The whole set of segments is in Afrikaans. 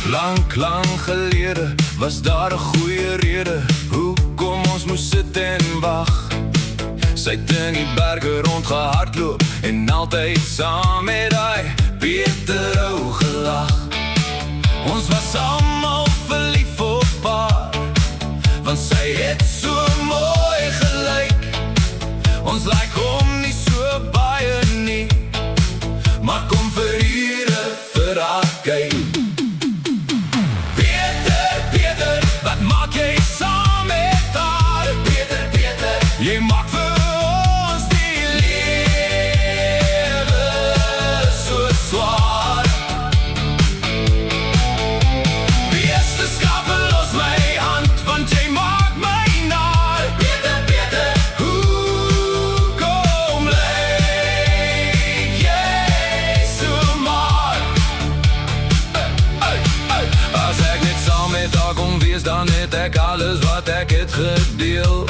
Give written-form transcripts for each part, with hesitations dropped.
Lang gelede was daar 'n goeie rede hoekom ons moes sit en wag. Sy het in die berge rondgehardloop en altyd saam met hy Peter ou gelag. Ons was almal verlief op haar, want sy het so mooi gelyk. Ons lyk hom nie so baie nie, maar kom vir ure vir haar kyk. Peter, wat maak jy saam met haar? Peter, jy maak vir ons die lewe so swaar. Wees te skape, los my hand, want jy maak my naar. Peter, hoekom lyk jy so maar? As ek net saam met haar kon wees, dan het ek alles wat ek het gedeel.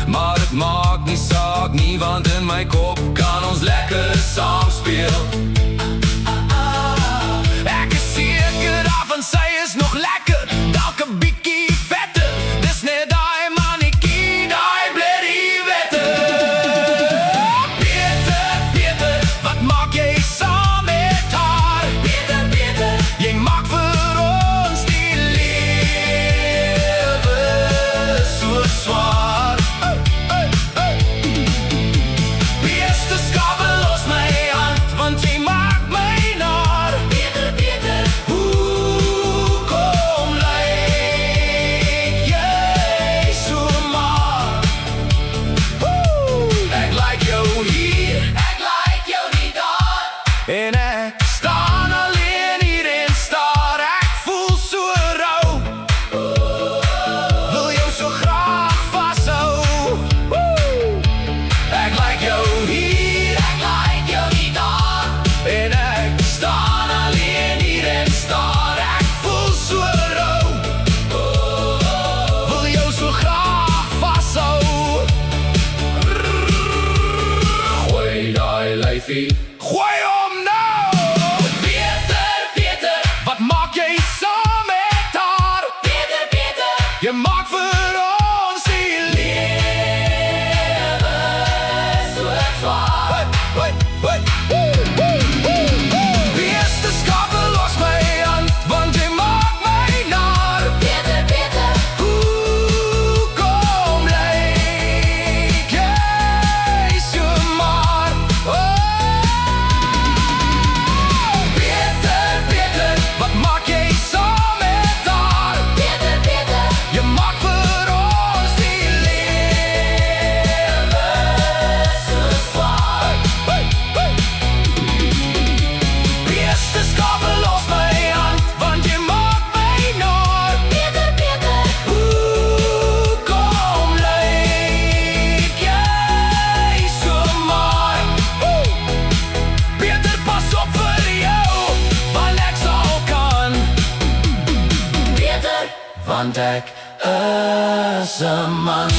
Maar het maak nie saak nie, want in my kop kan ons lekker saam speel. Ek is seker daarvan, sy is nog lekker, dalk 'n bietjie vetter. Dis net daai mannetjie, daai blerrie wetter. Peter, wat maak jy saam met haar? Peter, jy maak vir ons die lewe so swaar. Wees te skape, los my hand, want jy maak my naar. Peter, hoekom lyk jy so maar? Ek like jou hier, ek like jou nie daar, en ek staan alleen hier en staar. Ek voel so rou, wil jou so graag vashou. Ek like jou hier, ek like jou nie daar, en ek staan alleen hier en staar. Ek voel so rou, wil jou so graag vashou. Gooi daai lyfie, gooi hom nou! Peter, wat maak jy saam met haar? Peter, jy maak vir ons die lewe so swaar. Wees te skape, los my hand, want jy maak my naar. Peter, hoekom lyk jy so maar? Peter, wat maak jy saam met haar? Peter, jy maak vir ons die lewe so swaar. Wees te skape, los my hand, want jy maak my naar. Peter, hoekom lyk jy so maar? Peter, pas op vir jou, want ek sal kan. Peter, want ek is 'n man.